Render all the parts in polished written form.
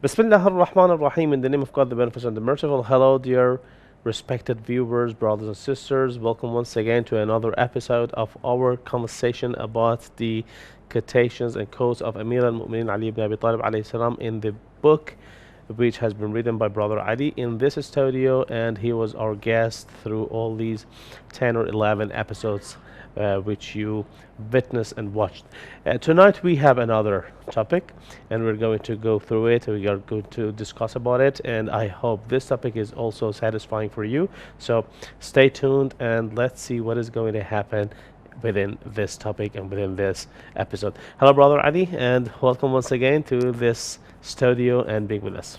Bismillah ar-Rahman ar-Rahim, in the name of God, the Beneficent, the Merciful. Hello, dear respected viewers, brothers and sisters. Welcome once again to another episode of our conversation about the quotations and quotes of Amir al-Mu'minin Ali ibn Abi Talib alayhi salam in the book which has been written by Brother Ali in this studio, and he was our guest through all these 10 or 11 episodes which you witnessed and watched. Tonight we have another topic, and we're going to go through it. We are going to discuss about it, and I hope this topic is also satisfying for you. So stay tuned and let's see what is going to happen within this topic and within this episode. Hello, Brother Ali, and welcome once again to this studio and being with us.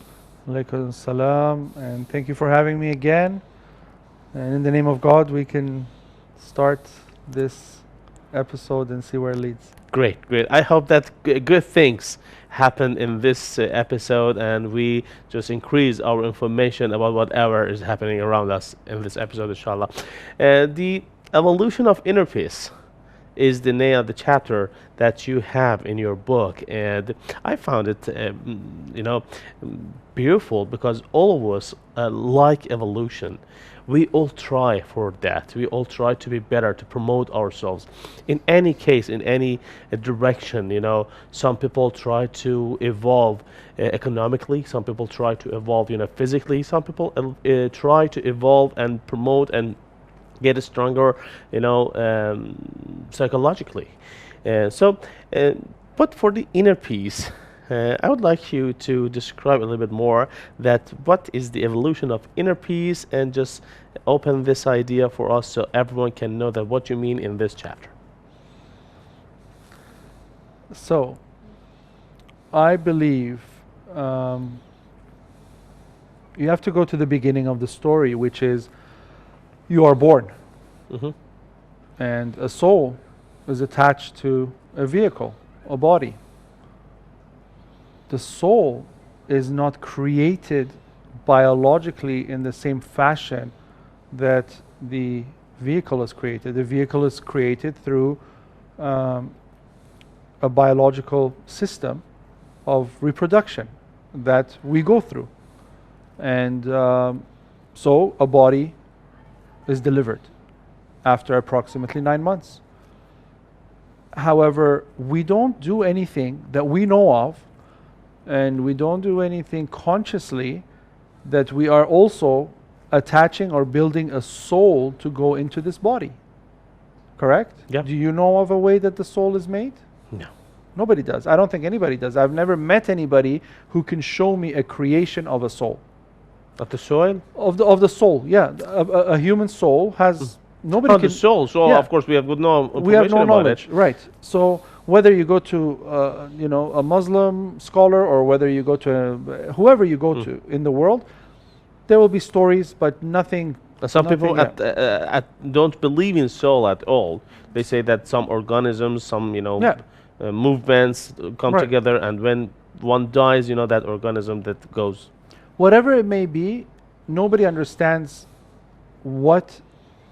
Alaikum salam, and thank you for having me again. And in the name of God, we can start this episode and see where it leads. Great. I hope that good things happen in this episode, and we just increase our information about whatever is happening around us in this episode, inshallah. The evolution of inner peace is the name of the chapter that you have in your book, and I found it beautiful, because all of us like evolution. We all try for that. We all try to be better, to promote ourselves in any case, in any direction. Some people try to evolve economically, some people try to evolve physically, some people try to evolve and promote and get stronger, psychologically. But for the inner peace, I would like you to describe a little bit more that what is the evolution of inner peace, and just open this idea for us so everyone can know that what you mean in this chapter. So, I believe you have to go to the beginning of the story, which is you are born, and a soul is attached to a vehicle, a body. The soul is not created biologically in the same fashion that the vehicle is created. The vehicle is created through a biological system of reproduction that we go through. And so a body is delivered after approximately 9 months. However, we don't do anything that we know of, and we don't do anything consciously that we are also attaching or building a soul to go into this body. Correct? Yeah. Do you know of a way that the soul is made? No. Nobody does. I don't think anybody does. I've never met anybody who can show me a creation of a soul. Of the soil? Of the soul, yeah. A human soul has nobody can. The soul. So yeah. Of course we have good information. We have no about knowledge, it. right? So whether you go to a Muslim scholar, or whether you go to whoever you go to in the world, there will be stories, but nothing. Some people don't believe in soul at all. They say that some organisms, some movements come together, and when one dies, that organism that goes. Whatever it may be, nobody understands what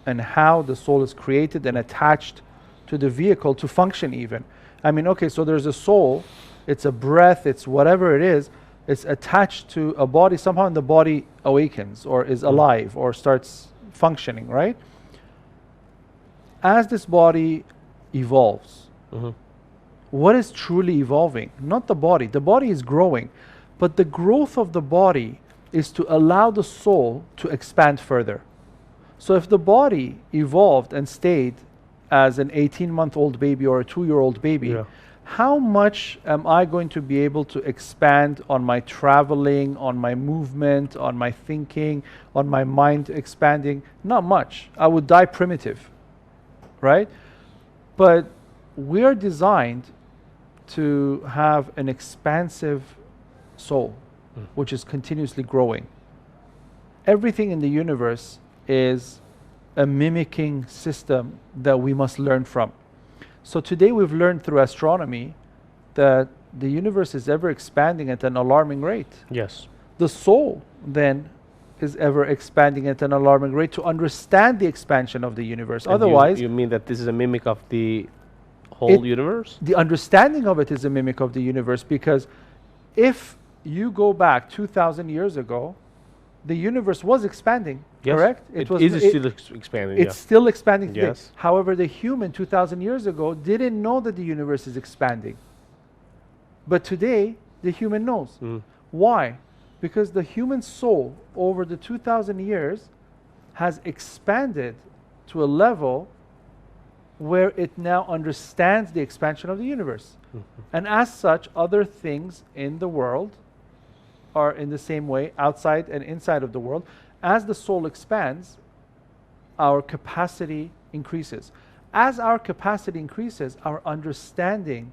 and how the soul is created and attached to the vehicle to function even. I mean, okay, so there's a soul, it's a breath, it's whatever it is, it's attached to a body, somehow the body awakens or is alive or starts functioning, right? As this body evolves, what is truly evolving? Not the body is growing, but the growth of the body is to allow the soul to expand further. So if the body evolved and stayed as an 18-month-old baby or a 2-year-old baby, how much am I going to be able to expand on my traveling, on my movement, on my thinking, on my mind expanding? Not much. I would die primitive, right? But we're designed to have an expansive soul, which is continuously growing. Everything in the universe is a mimicking system that we must learn from. So today we've learned through astronomy that the universe is ever expanding at an alarming rate. Yes. The soul then is ever expanding at an alarming rate to understand the expansion of the universe. And otherwise, you mean that this is a mimic of the whole universe? The understanding of it is a mimic of the universe, because if you go back 2,000 years ago, the universe was expanding, Yes. correct? It is still expanding. It's still expanding today. Yes. However, the human 2,000 years ago didn't know that the universe is expanding. But today, the human knows. Why? Because the human soul over the 2,000 years has expanded to a level where it now understands the expansion of the universe. And as such, other things in the world are in the same way, outside and inside of the world. As the soul expands, our capacity increases. As our capacity increases, our understanding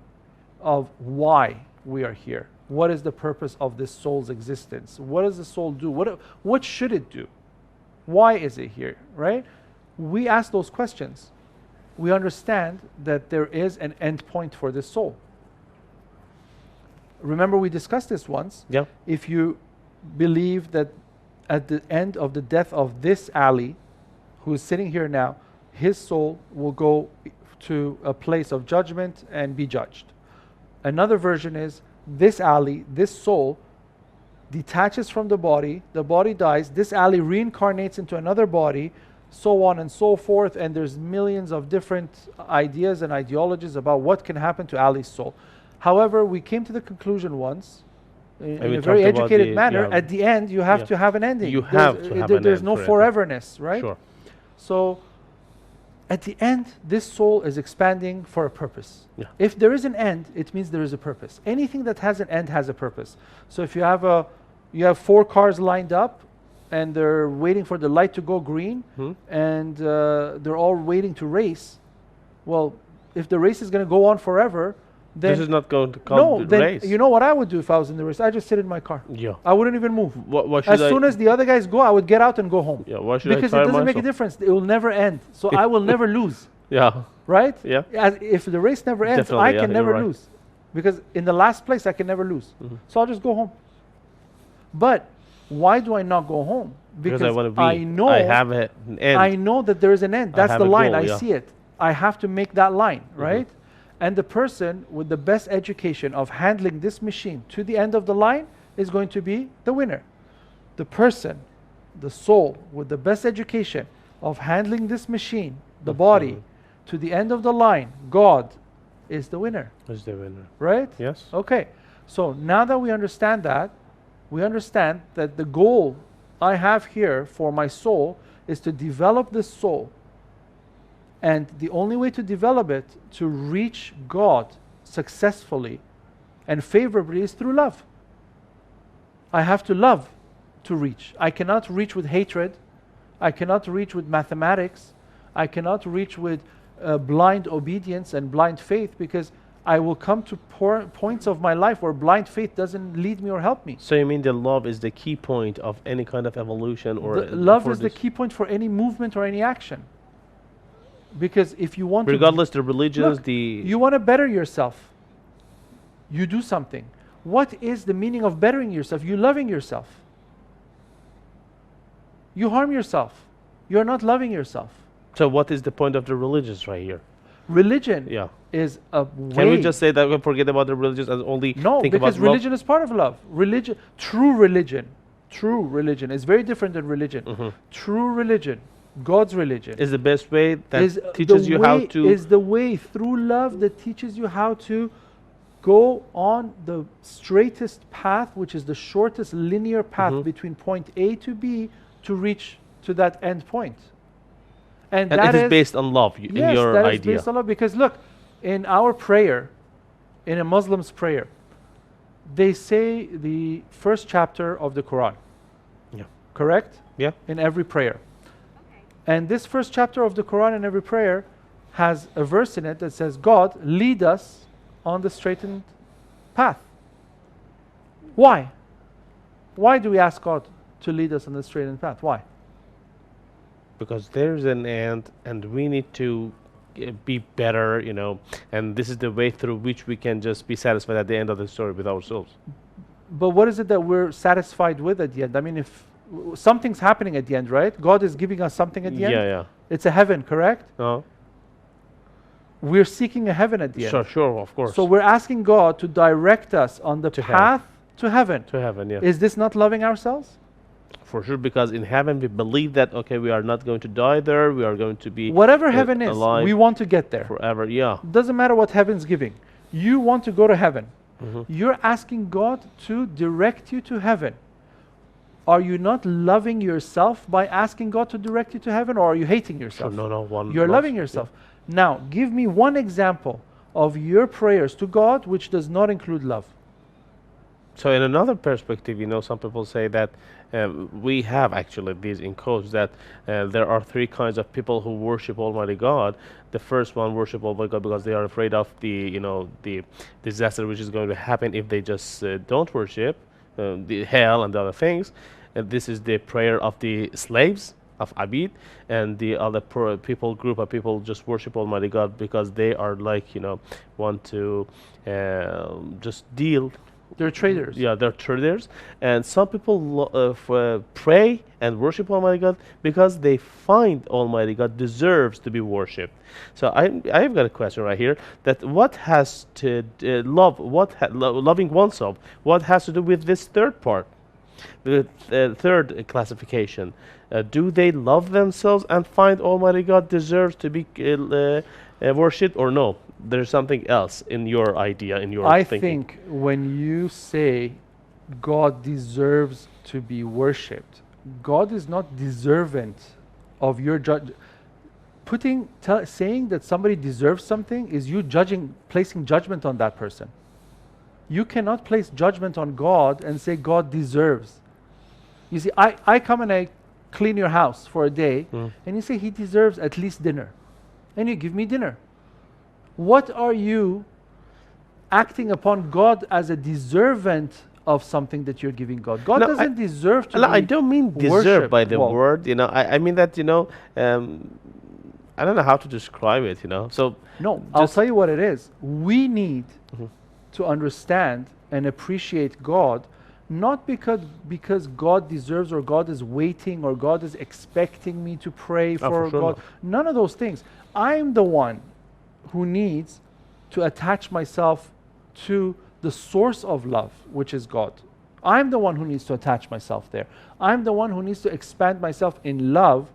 of why we are here. What is the purpose of this soul's existence? What does the soul do? What should it do? Why is it here, right? We ask those questions. We understand that there is an end point for this soul. Remember, we discussed this once. Yeah. If you believe that at the end of the death of this Ali, who is sitting here now, his soul will go to a place of judgment and be judged. Another version is this Ali, this soul, detaches from the body dies, this Ali reincarnates into another body, so on and so forth, and there's millions of different ideas and ideologies about what can happen to Ali's soul. However, we came to the conclusion once, in a very educated manner, at the end you have to have an ending. You have to have an end. There's no foreverness, right? Sure. So, at the end, this soul is expanding for a purpose. Yeah. If there is an end, it means there is a purpose. Anything that has an end has a purpose. So if you have 4 cars lined up, and they're waiting for the light to go green, and they're all waiting to race. Well, if the race is going to go on forever, then this is not going to come the race. You know what I would do if I was in the race? I just sit in my car. Yeah. I wouldn't even move. As soon as the other guys go, I would get out and go home. Yeah. Why should because I it doesn't make a difference. It will never end. So I will never lose. Yeah. Right? Yeah. If the race never ends, Definitely, I can never lose. Because in the last place, I can never lose. So I'll just go home. But why do I not go home? Because I want to be. I know. I have an end. I know that there is an end. That's the line. Goal, I see it. I have to make that line, right? And the person with the best education of handling this machine to the end of the line is going to be the winner. The person, the soul with the best education of handling this machine, the body, to the end of the line, God, is the winner. Is the winner. Right? Yes. Okay. So now that we understand that the goal I have here for my soul is to develop this soul. And the only way to develop it, to reach God successfully and favorably, is through love. I have to love to reach. I cannot reach with hatred. I cannot reach with mathematics. I cannot reach with blind obedience and blind faith, because I will come to points of my life where blind faith doesn't lead me or help me. So you mean the love is the key point of any kind of evolution, or love is the key point for any movement or any action. Because if you want regardless the religions, you want to better yourself, you do something. What is the meaning of bettering yourself? You loving yourself. You harm yourself. You're not loving yourself. So what is the point of the religions right here? Religion is a way. Can we just say that we forget about the religions and only think about love? No, because religion is part of love. True religion is very different than religion. True religion, God's religion, is the best way that teaches you how to. Is the way through love that teaches you how to go on the straightest path, which is the shortest linear path between point A to B to reach to that end point. And that it is based on love, in your that idea. Is based on love, because look, in our prayer, in a Muslim's prayer, they say the first chapter of the Quran. Yeah. Correct? Yeah. In every prayer. And this first chapter of the Quran in every prayer has a verse in it that says, God, lead us on the straightened path. Why? Why do we ask God to lead us on the straightened path? Why? Because there's an end, and we need to be better, and this is the way through which we can just be satisfied at the end of the story with ourselves. But what is it that we're satisfied with at the end? I mean, if something's happening at the end, right? God is giving us something at the end. Yeah. It's a heaven, correct? No. We're seeking a heaven at the end. Sure, of course. So we're asking God to direct us on the path to heaven. To heaven, yeah. Is this not loving ourselves? For sure, because in heaven we believe that, okay, we are not going to die there, we are going to be Whatever heaven is, alive we want to get there. forever. Yeah. Doesn't matter what heaven's giving. You want to go to heaven. Mm-hmm. You're asking God to direct you to heaven. Are you not loving yourself by asking God to direct you to heaven, or are you hating yourself? Sure, no. You're loving yourself. Yeah. Now, give me one example of your prayers to God which does not include love. So in another perspective, some people say that we have actually these in codes that there are three kinds of people who worship Almighty God. The first one worship Almighty God because they are afraid of the disaster which is going to happen if they just don't worship, the hell and the other things. And this is the prayer of the slaves of Abid, and the other group of people just worship Almighty God because they are want to just deal. They're traders. Yeah, they're traders. And some people pray and worship Almighty God because they find Almighty God deserves to be worshipped. So I've got a question right here, that what has to loving oneself, what has to do with this third part, the third classification? Do they love themselves and find Almighty God deserves to be worshipped, or no? There's something else in your idea, in your thinking. I think when you say God deserves to be worshipped, God is not deserving of your saying that somebody deserves something is you placing judgment on that person. You cannot place judgment on God and say God deserves. You see, I come and I clean your house for a day, and you say he deserves at least dinner, and you give me dinner. What are you acting upon God as a deservant of something that you're giving God? God doesn't deserve to be I don't mean deserve by the word, I mean that, I don't know how to describe it, So no, I'll tell you what it is. We need to understand and appreciate God, not because God deserves, or God is waiting, or God is expecting me to pray for sure God. No. None of those things. I'm the one who needs to attach myself to the source of love, which is God. I'm the one who needs to attach myself there. I'm the one who needs to expand myself in love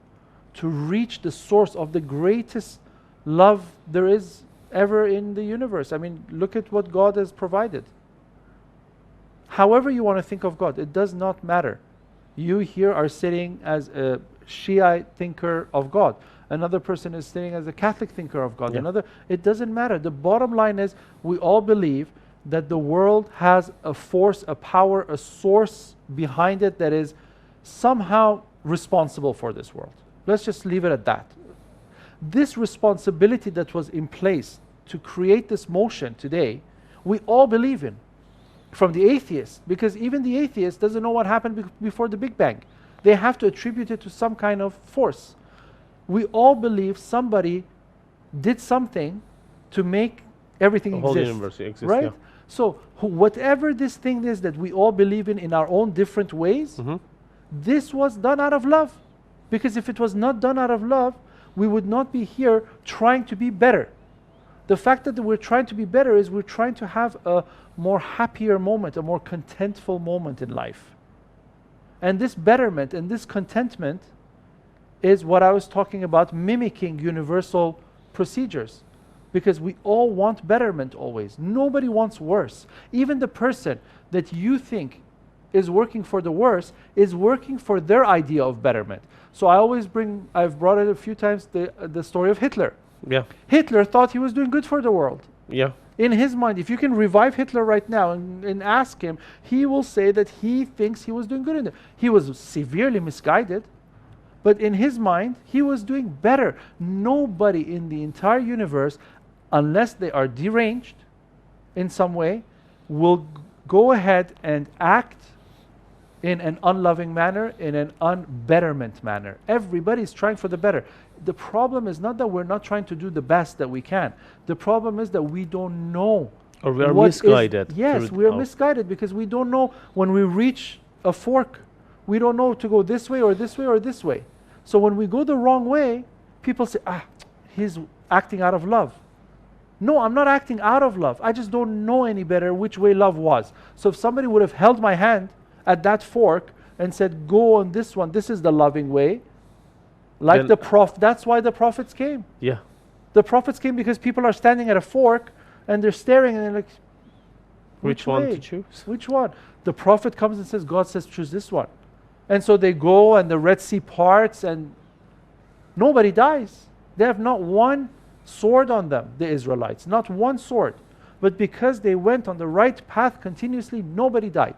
to reach the source of the greatest love there is ever in the universe. I mean, look at what God has provided. However you want to think of God, it does not matter. You here are sitting as a Shiite thinker of God. Another person is sitting as a Catholic thinker of God. Yeah. It doesn't matter. The bottom line is we all believe that the world has a force, a power, a source behind it that is somehow responsible for this world. Let's just leave it at that. This responsibility that was in place to create this motion today, we all believe in. From the atheist, because even the atheist doesn't know what happened before the Big Bang. They have to attribute it to some kind of force. We all believe somebody did something to make everything exist. The whole universe exists, right? Yeah. So whatever this thing is that we all believe in our own different ways, this was done out of love. Because if it was not done out of love, we would not be here trying to be better. The fact that we're trying to be better is we're trying to have a more happier moment, a more contentful moment in life. And this betterment and this contentment is what I was talking about, mimicking universal procedures. Because we all want betterment always. Nobody wants worse. Even the person that you think is working for the worse is working for their idea of betterment. So I've brought it a few times, the story of Hitler. Yeah. Hitler thought he was doing good for the world. Yeah. In his mind, if you can revive Hitler right now and ask him, he will say that he thinks he was doing good in it. He was severely misguided, but in his mind, he was doing better. Nobody in the entire universe, unless they are deranged in some way, will go ahead and act in an unloving manner, in an unbetterment manner. Everybody is trying for the better. The problem is not that we're not trying to do the best that we can. The problem is that we don't know. Or we are misguided. Yes, we are misguided because we don't know when we reach a fork. We don't know to go this way or this way or this way. So when we go the wrong way, people say, he's acting out of love. No, I'm not acting out of love. I just don't know any better which way love was. So if somebody would have held my hand at that fork and said, go on this one, this is the loving way, like the prophet, that's why the prophets came. Yeah. The prophets came because people are standing at a fork and they're staring and they're like, Which one to choose? Which one? The prophet comes and says, God says, choose this one. And so they go and the Red Sea parts and nobody dies. They have not one sword on them, the Israelites, not one sword. But because they went on the right path continuously, nobody died.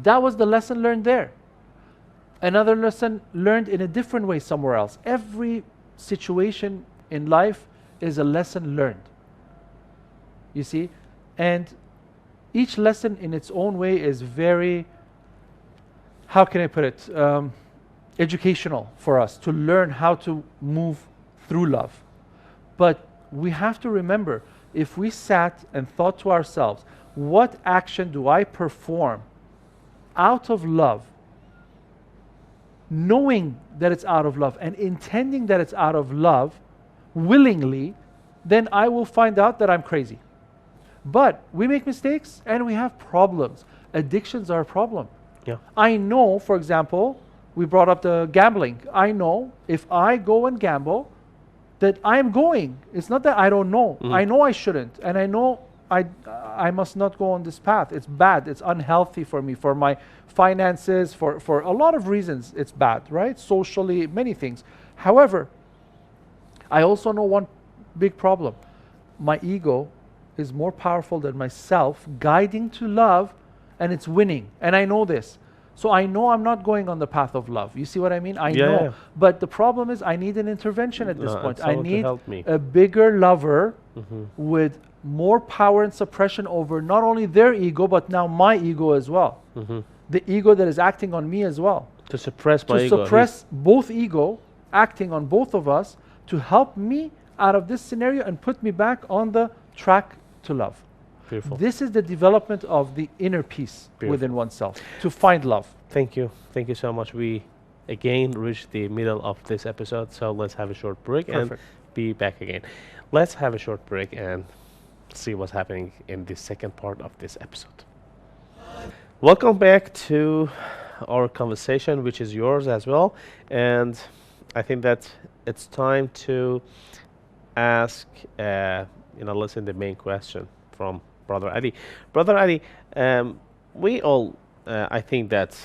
That was the lesson learned there. Another lesson learned in a different way somewhere else. Every situation in life is a lesson learned. You see? And each lesson in its own way is very, how can I put it, educational for us to learn how to move through love. But we have to remember, if we sat and thought to ourselves, what action do I perform out of love, knowing that it's out of love and intending that it's out of love willingly, then I will find out that I'm crazy. But we make mistakes and we have problems. Addictions are a problem. Yeah. I know, for example, we brought up the gambling. I know if I go and gamble, that I'm going. It's not that I don't know. I know I shouldn't. And I know I must not go on this path. It's bad. It's unhealthy for me, for my finances, for a lot of reasons it's bad, right? Socially, many things. However, I also know one big problem. My ego is more powerful than myself, guiding to love, and it's winning. And I know this. So I know I'm not going on the path of love. You see what I mean? I know. Yeah. But the problem is I need an intervention at this point. I need help me. a bigger lover with more power and suppression over not only their ego, but now my ego as well. The ego that is acting on me as well. To suppress my ego. To suppress both ego, acting on both of us, to help me out of this scenario and put me back on the track to love. Beautiful. This is the development of the inner peace within oneself, to find love. Thank you. Thank you so much. We again reached the middle of this episode, so let's have a short break and be back again. Let's have a short break and see what's happening in the second part of this episode. Welcome back to our conversation, which is yours as well. And I think that it's time to ask, listen the main question from Brother Ali. Brother Ali, we all, I think that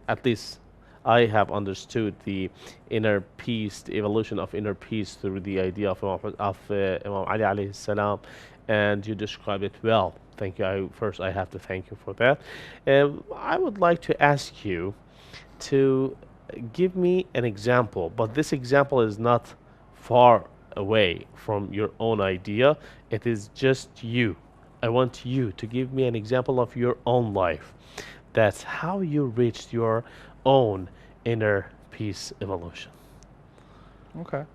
at least I have understood the inner peace, the evolution of inner peace through the idea of Imam Ali alayhi salam, and you described it well. Thank you. First, I have to thank you for that. I would like to ask you to give me an example, but this example is not far away from your own idea. It is just you. I want you to give me an example of your own life. That's how you reached your own inner peace evolution. Okay.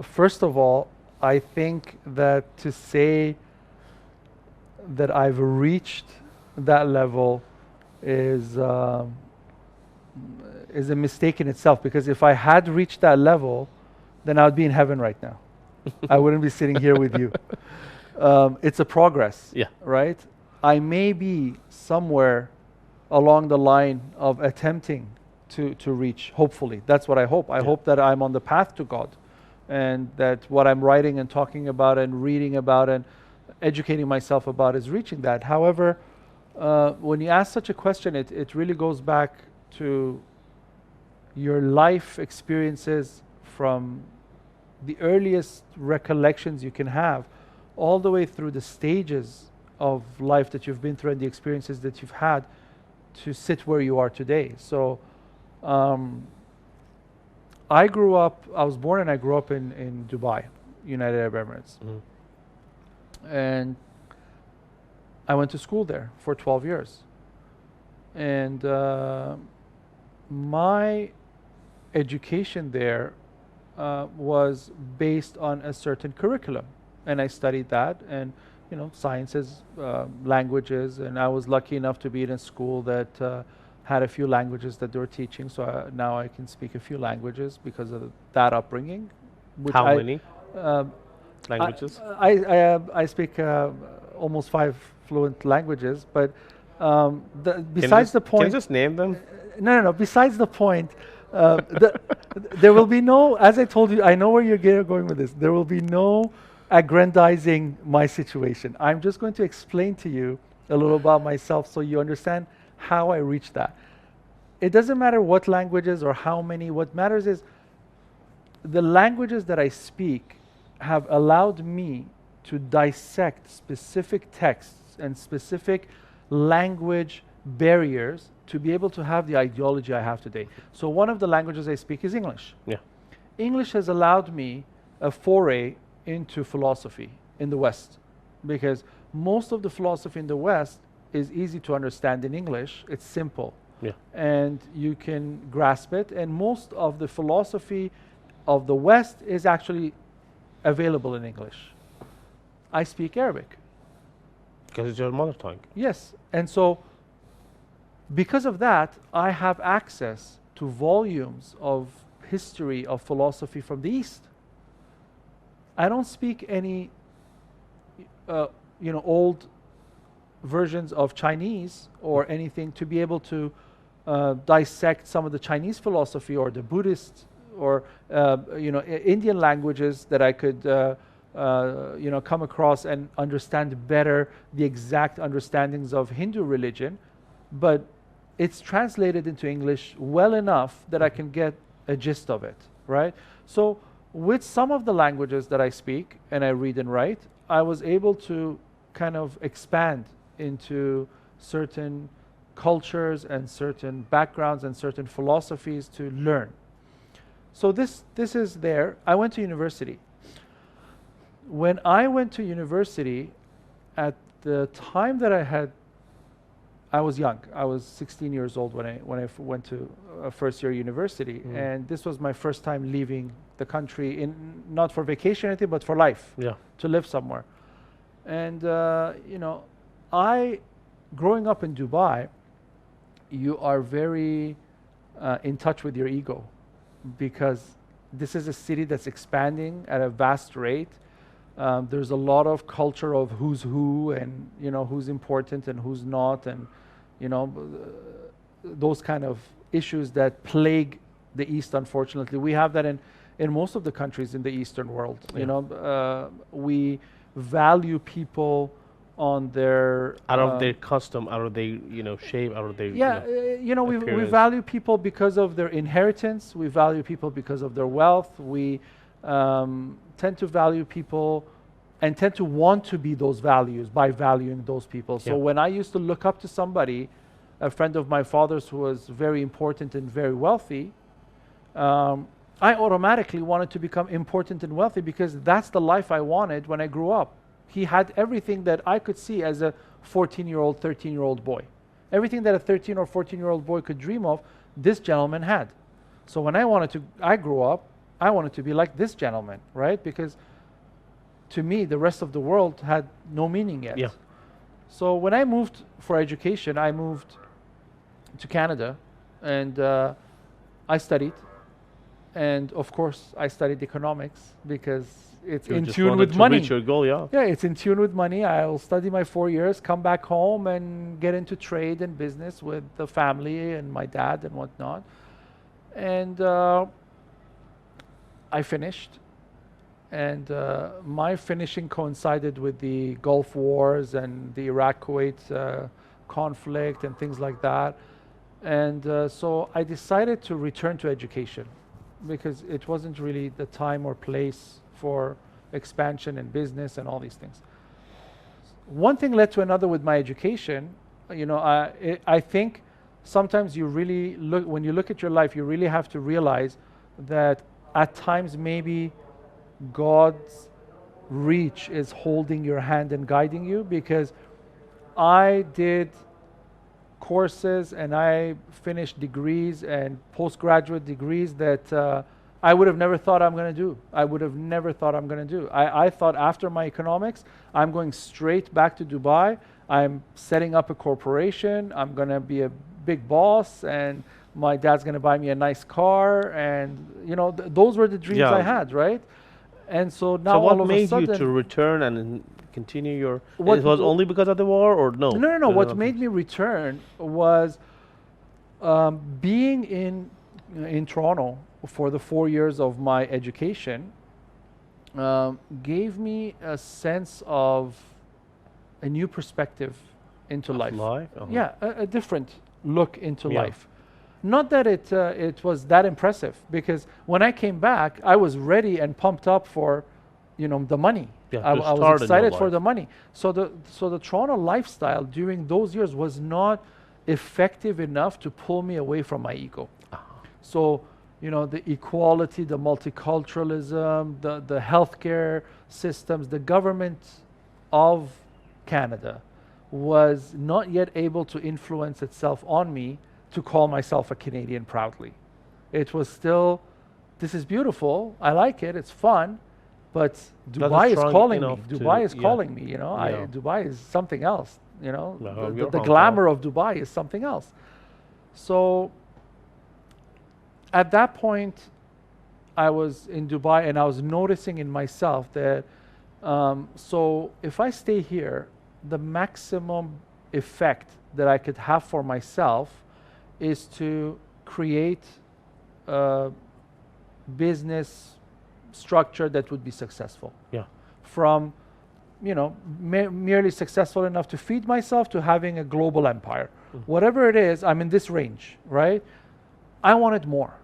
First of all, I think that to say that I've reached that level is a mistake in itself, because if I had reached that level, then I would be in heaven right now. I wouldn't be sitting here with you. It's a progress, right? I may be somewhere along the line of attempting to reach, hopefully. That's what I hope. I hope that I'm on the path to God, and that what I'm writing and talking about and reading about and educating myself about is reaching that. However, when you ask such a question, it really goes back to your life experiences from the earliest recollections you can have, all the way through the stages of life that you've been through and the experiences that you've had to sit where you are today. So I was born and I grew up in Dubai, United Arab Emirates. And I went to school there for 12 years. And my education there was based on a certain curriculum. And I studied that, and sciences, languages, and I was lucky enough to be in a school that had a few languages that they were teaching. So now I can speak a few languages because of that upbringing. How many? Uh, Languages? I speak almost 5 fluent languages, but Can besides the can you point, just name them? no. Besides the point, there will be no. As I told you, I know where you're going with this. There will be no aggrandizing my situation. I'm just going to explain to you a little about myself so you understand how I reached that. It doesn't matter what languages or how many. What matters is the languages that I speak have allowed me to dissect specific texts and specific language barriers to be able to have the ideology I have today. So one of the languages I speak is English. Yeah. English has allowed me a foray into philosophy in the West, because most of the philosophy in the West is easy to understand in English. It's simple. Yeah. And you can grasp it. And most of the philosophy of the West is actually available in English. I speak Arabic. Because it's your mother tongue. Yes. And so, because of that, I have access to volumes of history of philosophy from the East. I don't speak any, old versions of Chinese or anything to be able to dissect some of the Chinese philosophy or the Buddhist or Indian languages that I could come across and understand better the exact understandings of Hindu religion, but it's translated into English well enough that I can get a gist of it, right? So with some of the languages that I speak and I read and write, I was able to kind of expand into certain cultures and certain backgrounds and certain philosophies to learn. So this is there. I went to university. When I went to university, at the time that I was young. I was 16 years old when I went to a first year university, and this was my first time leaving the country, not for vacation or anything, but for life. Yeah. To live somewhere. And growing up in Dubai, you are very in touch with your ego, because this is a city that's expanding at a vast rate. There's a lot of culture of who's who, and who's important and who's not, and those kind of issues that plague the East. Unfortunately, we have that in most of the countries in the Eastern world. Yeah. We value people on their out of their custom, out of their shape, out of their we value people because of their inheritance. We value people because of their wealth. We tend to value people and tend to want to be those values by valuing those people. So when I used to look up to somebody, a friend of my father's who was very important and very wealthy, I automatically wanted to become important and wealthy, because that's the life I wanted when I grew up. He had everything that I could see as a 14-year-old, 13-year-old boy. Everything that a 13 or 14-year-old boy could dream of, this gentleman had. So when I grew up, I wanted to be like this gentleman, right? Because to me, the rest of the world had no meaning yet. Yeah. So when I moved for education, I moved to Canada, and I studied. And of course, I studied economics because it's in tune with money. Reach your goal, yeah. Yeah, it's in tune with money. I'll study my 4 years, come back home, and get into trade and business with the family and my dad and whatnot. And I finished. And my finishing coincided with the Gulf Wars and the Iraq-Kuwait conflict and things like that. And so I decided to return to education, because it wasn't really the time or place for expansion and business and all these things. One thing led to another with my education. I think sometimes you really look, when you look at your life, you really have to realize that at times maybe God's reach is holding your hand and guiding you, because I did courses and I finished degrees and postgraduate degrees that I would have never thought I'm going to do. I thought after my economics, I'm going straight back to Dubai. I'm setting up a corporation. I'm going to be a big boss, and my dad's going to buy me a nice car. And those were the dreams I had, right? And so now So all what of a made you sudden, to return and continue your? what It was only because of the war, or no? no, what made me return was being in Toronto for the 4 years of my education gave me a sense of a new perspective into life. Yeah, a different look into life. Not that it was that impressive, because when I came back, I was ready and pumped up for, the money. Yeah, I was excited for the money. So the Toronto lifestyle during those years was not effective enough to pull me away from my ego. So, the equality, the multiculturalism, the healthcare systems, the government of Canada was not yet able to influence itself on me to call myself a Canadian proudly. It was still, this is beautiful, I like it, it's fun, but Dubai is calling me. Dubai is calling me, Dubai is something else, the glamour of Dubai is something else. So at that point, I was in Dubai and I was noticing in myself that, so if I stay here, the maximum effect that I could have for myself is to create a business structure that would be successful. Yeah. From, merely successful enough to feed myself to having a global empire. Whatever it is, I'm in this range, right? I wanted more.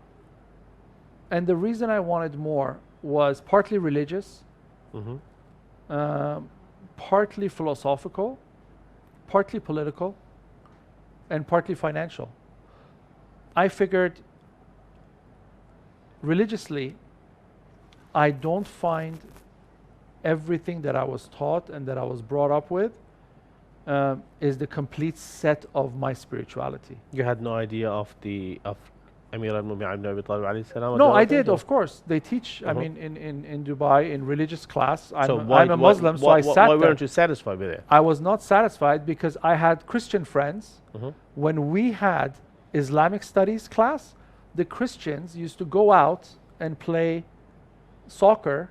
And the reason I wanted more was partly religious, partly philosophical, partly political, and partly financial. I figured religiously, I don't find everything that I was taught and that I was brought up with is the complete set of my spirituality. You had no idea of Amir al-Mu'minin Abi Talib alayhi salam? No, I did, of course. They teach, I mean, in Dubai, in religious class. I'm a Muslim, so I sat there. Why weren't you satisfied with it? I was not satisfied because I had Christian friends. When we had Islamic studies class, the Christians used to go out and play soccer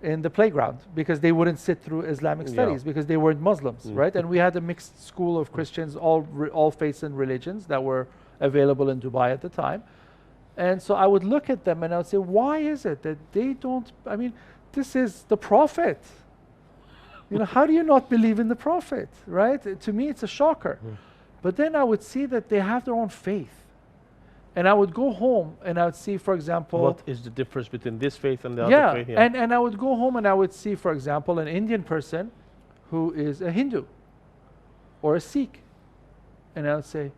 in the playground because they wouldn't sit through Islamic studies because they weren't Muslims, right? And we had a mixed school of Christians, all faiths and religions that were available in Dubai at the time. And so I would look at them and I would say, why is it that they don't, I mean, this is the Prophet. How do you not believe in the Prophet, right? To me, it's a shocker. But then I would see that they have their own faith. And I would go home and I would see, for example... What is the difference between this faith and the other faith? Yeah, and I would go home and I would see, for example, an Indian person who is a Hindu or a Sikh. And I would say,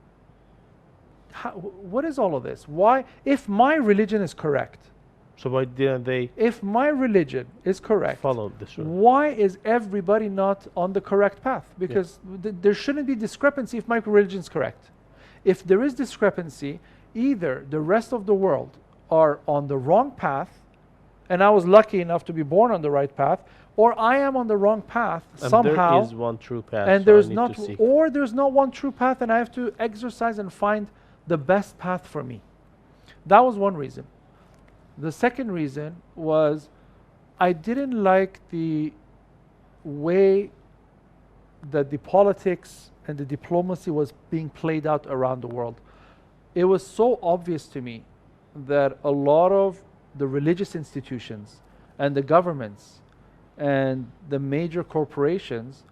what is all of this? Why, if my religion is correct... So why didn't they... If my religion is correct... Follow this one. Why is everybody not on the correct path? Because there shouldn't be discrepancy if my religion is correct. If there is discrepancy... Either the rest of the world are on the wrong path, and I was lucky enough to be born on the right path, or I am on the wrong path and somehow. There is one true path. And there's not, or there's not one true path, and I have to exercise and find the best path for me. That was one reason. The second reason was I didn't like the way that the politics and the diplomacy was being played out around the world. It was so obvious to me that a lot of the religious institutions and the governments and the major corporations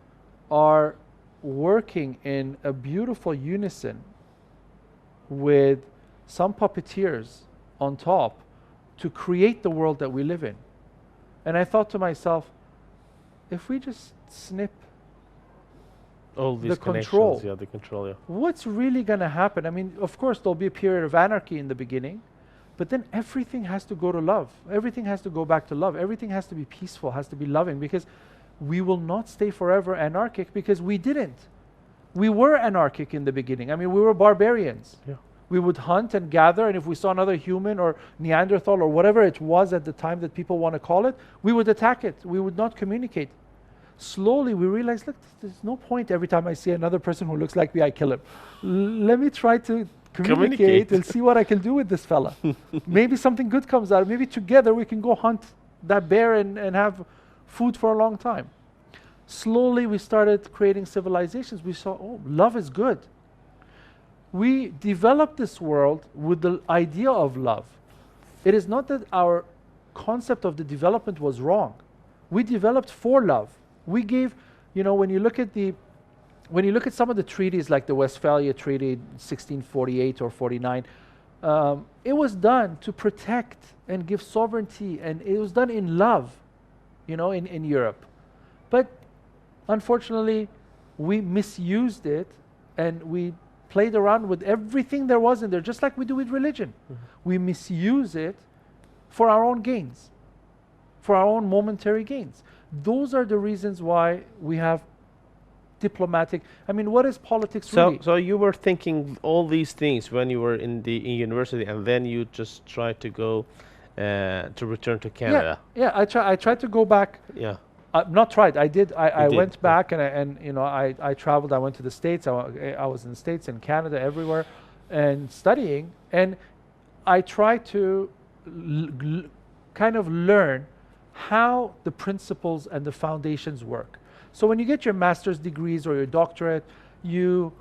are working in a beautiful unison with some puppeteers on top to create the world that we live in. And I thought to myself, if we just snip all these the control, what's really going to happen? I mean, of course, there'll be a period of anarchy in the beginning, but then everything has to go to love. Everything has to go back to love. Everything has to be peaceful, has to be loving, because we will not stay forever anarchic, because we didn't. We were anarchic in the beginning. I mean, we were barbarians. Yeah. We would hunt and gather, and if we saw another human or Neanderthal or whatever it was at the time that people want to call it, we would attack it. We would not communicate. Slowly we realized, look, there's no point every time I see another person who looks like me, I kill him. Let me try to communicate and see what I can do with this fella. Maybe something good comes out. Maybe together we can go hunt that bear and have food for a long time. Slowly we started creating civilizations. We saw, oh, love is good. We developed this world with the idea of love. It is not that our concept of the development was wrong. We developed for love. We gave, when you look at some of the treaties like the Westphalia Treaty 1648 or 49, it was done to protect and give sovereignty, and it was done in love, in Europe. But unfortunately, we misused it and we played around with everything there was in there, just like we do with religion. We misuse it for our own gains, for our own momentary gains. Those are the reasons why we have diplomatic. I mean, what is politics really? So you were thinking all these things when you were in university, and then you just tried to go to return to Canada. Yeah, I tried to go back. Yeah. Not tried. I did. I did, went back and I traveled. I went to the States. I was in the States and Canada, everywhere, and studying. And I tried to kind of learn how the principles and the foundations work. So when you get your master's degrees or your doctorate, you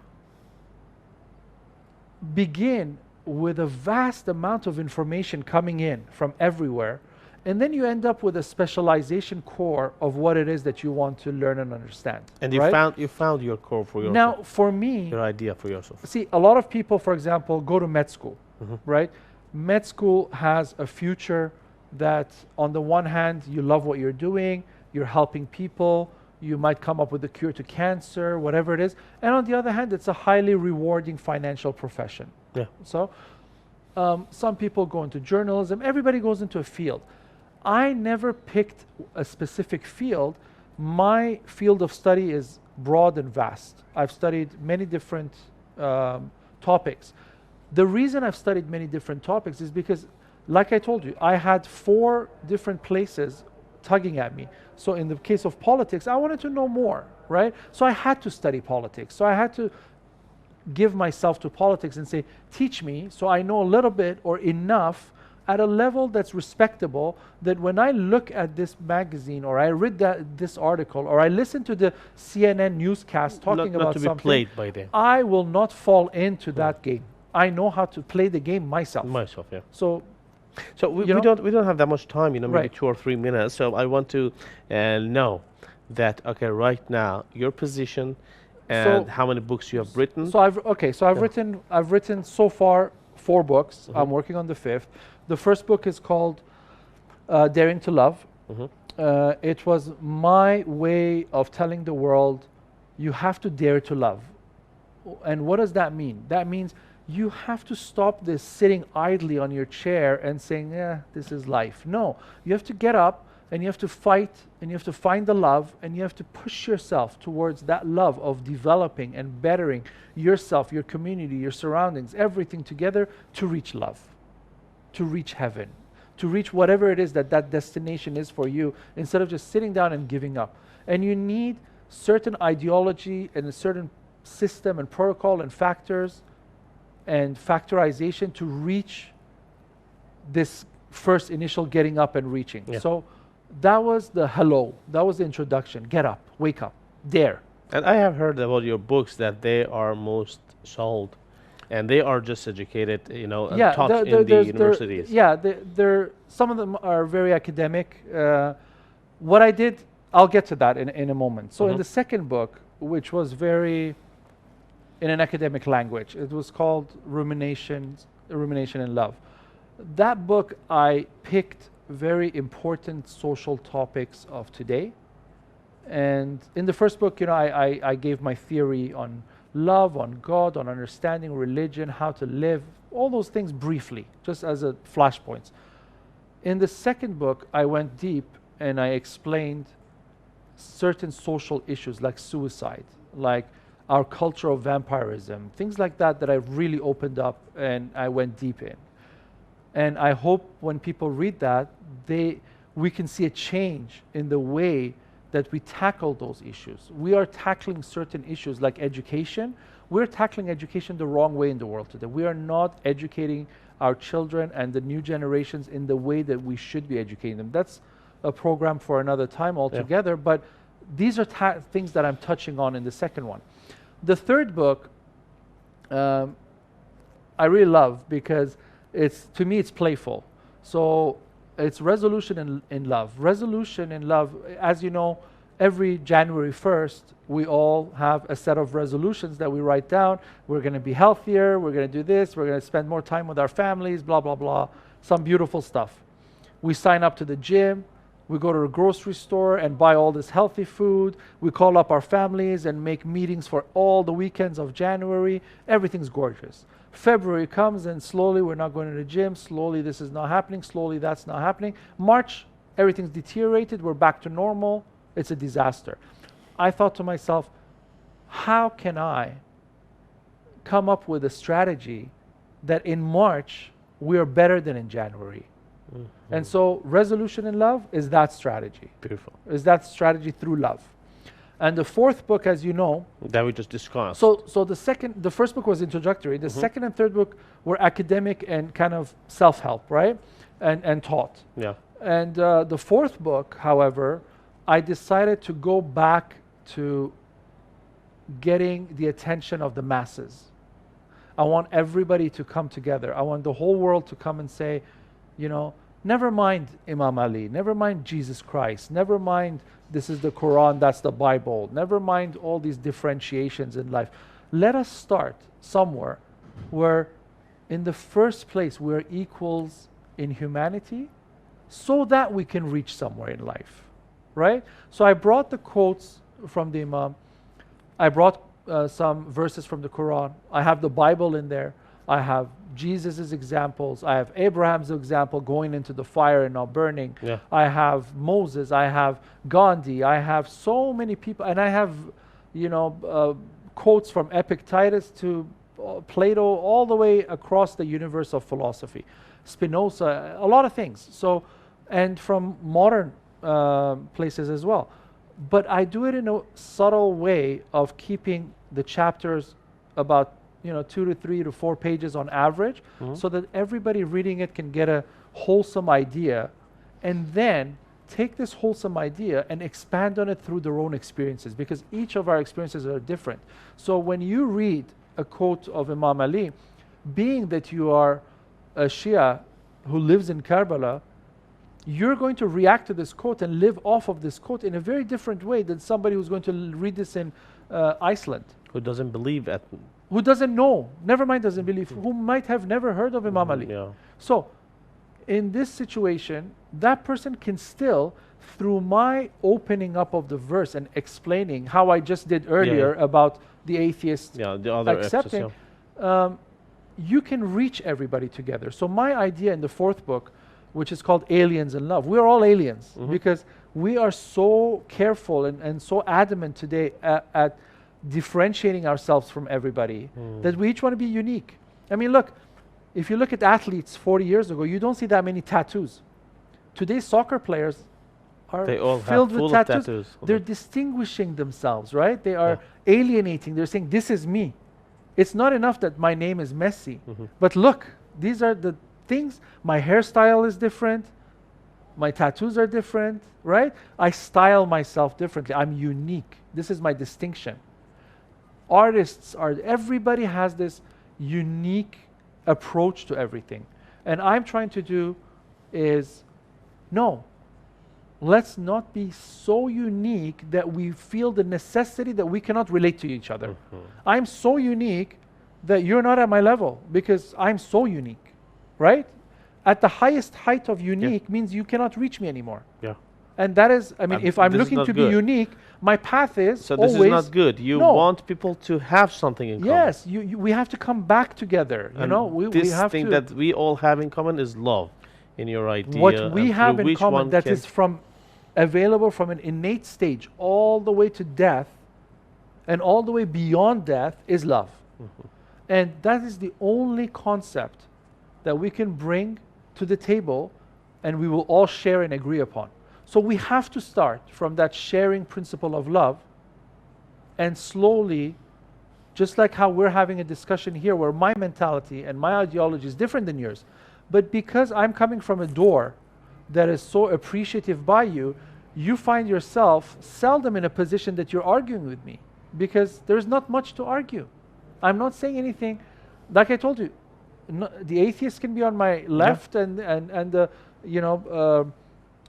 begin with a vast amount of information coming in from everywhere. And then you end up with a specialization core of what it is that you want to learn and understand. And right? you found your core for yourself. Now, for me, your idea for yourself. See, a lot of people, for example, go to med school, right? Med school has a future that, on the one hand, you love what you're doing, you're helping people, you might come up with a cure to cancer, whatever it is. And on the other hand, it's a highly rewarding financial profession. Yeah. So some people go into journalism, everybody goes into a field. I never picked a specific field. My field of study is broad and vast. I've studied many different topics. The reason I've studied many different topics is because, like I told you, I had 4 different places tugging at me. So in the case of politics, I wanted to know more, right? So I had to study politics. So I had to give myself to politics and say, teach me so I know a little bit or enough at a level that's respectable, that when I look at this magazine or I read this article or I listen to the CNN newscast talking about something, played by them. I will not fall into that game. I know how to play the game myself. Yeah. So we don't have that much time, maybe Right. 2 or 3 minutes. So I want to know that, okay, right now, your position and how many books you have written. So I've written so far 4 books. I'm working on the 5th. The first book is called Daring to Love. It was my way of telling the world, you have to dare to love. And what does that mean? That means you have to stop this sitting idly on your chair and saying, yeah, this is life. No, you have to get up and you have to fight and you have to find the love and you have to push yourself towards that love of developing and bettering yourself, your community, your surroundings, everything together to reach love, to reach heaven, to reach whatever it is that destination is for you, instead of just sitting down and giving up. And you need certain ideology and a certain system and protocol and factors and factorization to reach this first initial getting up and reaching. Yeah. So that was the hello, that was the introduction. Get up, wake up, dare. And I have heard about your books that they are most sold, and they are just educated, and taught in the universities. They're some of them are very academic. What I did, I'll get to that in a moment. So in the second book, which was very in an academic language, it was called Rumination in Love. That book, I picked very important social topics of today. And in the first book, I gave my theory on love, on God, on understanding religion, how to live, all those things briefly, just as a flashpoints. In the second book, I went deep and I explained certain social issues like suicide, like our culture of vampirism, things like that I really opened up and I went deep in. And I hope when people read that, we can see a change in the way that we tackle those issues. We are tackling certain issues like education. We're tackling education the wrong way in the world today. We are not educating our children and the new generations in the way that we should be educating them. That's a program for another time altogether. But these are things that I'm touching on in the second one. The third book, I really love because to me it's playful. So it's Resolution in Love. Resolution in Love, as you know, every January 1st, we all have a set of resolutions that we write down. We're going to be healthier, we're going to do this, we're going to spend more time with our families, blah, blah, blah. Some beautiful stuff. We sign up to the gym, we go to a grocery store and buy all this healthy food. We call up our families and make meetings for all the weekends of January. Everything's gorgeous. February comes and slowly we're not going to the gym, slowly this is not happening, slowly that's not happening. March, everything's deteriorated, we're back to normal. It's a disaster. I thought to myself, how can I come up with a strategy that in March we're better than in January? Mm-hmm. And so Resolution in Love is that strategy. Beautiful. Is that strategy through love. And the fourth book, as you know, that we just discussed. So the first book was introductory. The second and third book were academic and kind of self-help, right? And taught. Yeah. And the fourth book, however, I decided to go back to getting the attention of the masses. I want everybody to come together. I want the whole world to come and say, you know, never mind Imam Ali, never mind Jesus Christ, never mind this is the Quran, that's the Bible, never mind all these differentiations in life. Let us start somewhere where in the first place we're equals in humanity so that we can reach somewhere in life, right? So I brought the quotes from the Imam. I brought some verses from the Quran. I have the Bible in there. I have Jesus' examples. I have Abraham's example going into the fire and not burning. Yeah. I have Moses. I have Gandhi. I have so many people. And I have, you know, quotes from Epictetus to Plato all the way across the universe of philosophy. Spinoza, a lot of things. So, and from modern places as well. But I do it in a subtle way of keeping the chapters about 2 to 3 to 4 pages on average, so that everybody reading it can get a wholesome idea, and then take this wholesome idea and expand on it through their own experiences, because each of our experiences are different. So when you read a quote of Imam Ali, being that you are a Shia who lives in Karbala, you're going to react to this quote and live off of this quote in a very different way than somebody who's going to read this in Iceland. Who doesn't believe at... Who doesn't know, never mind doesn't believe, who might have never heard of Imam Ali. Yeah. So, in this situation, that person can still, through my opening up of the verse and explaining how I just did earlier about the atheist the other accepting, episodes, you can reach everybody together. So my idea in the fourth book, which is called Aliens in Love, we're all aliens because we are so careful and so adamant today at differentiating ourselves from everybody, that we each want to be unique. I mean, look, if you look at athletes 40 years ago, you don't see that many tattoos. Today's soccer players are filled with tattoos. They're distinguishing themselves, right? They are alienating. They're saying, this is me. It's not enough that my name is Messi, but look, these are the things. My hairstyle is different. My tattoos are different, right? I style myself differently. I'm unique. This is my distinction. Artists are, everybody has this unique approach to everything. And I'm trying to do is, no, let's not be so unique that we feel the necessity that we cannot relate to each other. I'm so unique that you're not at my level because I'm so unique, right? At the highest height of unique means you cannot reach me anymore. Yeah. And that is, I mean, if I'm looking to be unique, my path is so this is not good. You want people to have something in common. Yes, we have to come back together. You know, we have thing that we all have in common is love, in your idea. What we have in common that is available from an innate stage all the way to death, and all the way beyond death is love. And that is the only concept that we can bring to the table, and we will all share and agree upon. So we have to start from that sharing principle of love, and slowly, just like how we're having a discussion here where my mentality and my ideology is different than yours, but because I'm coming from a door that is so appreciative by you, you find yourself seldom in a position that you're arguing with me, because there's not much to argue. I'm not saying anything. Like I told you, no, the atheist can be on my left, and the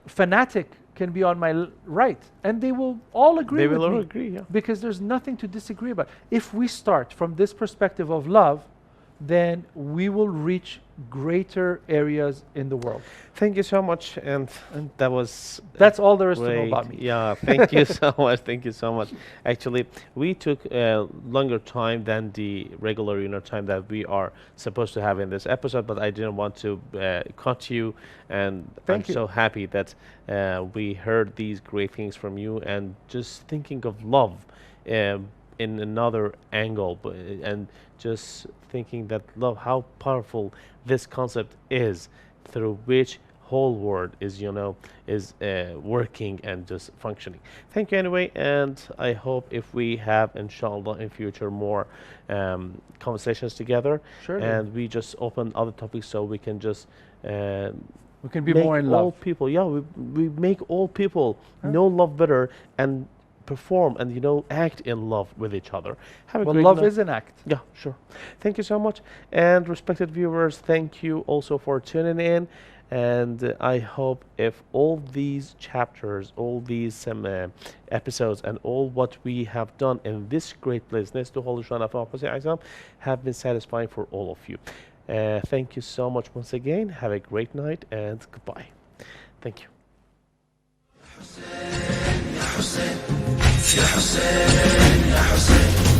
fanatic can be on my right, and they will all agree with me. They will all agree, yeah. Because there's nothing to disagree about. If we start from this perspective of love, then we will reach greater areas in the world. Thank you so much, and that's all there is to know about me. Yeah, thank you so much. Thank you so much. Actually, we took a longer time than the regular time that we are supposed to have in this episode, but I didn't want to cut you, and I'm so happy that we heard these great things from you, and just thinking of love in another angle, and just thinking that love, how powerful this concept is, through which whole world is working and just functioning. Thank you anyway, and I hope if we have, inshallah, in future more conversations together, and we just open other topics so we can just we can be more in love. All people, we make all people know love better and perform and act in love with each other. Have a great love night. Is an act. Yeah, sure. Thank you so much, and respected viewers, thank you also for tuning in. And I hope if all these chapters, all these episodes, and all what we have done in this great place next to Holy Shrine of Imam Hussein have been satisfying for all of you. Thank you so much once again. Have a great night, and goodbye. Thank you. يا حسين يا حسين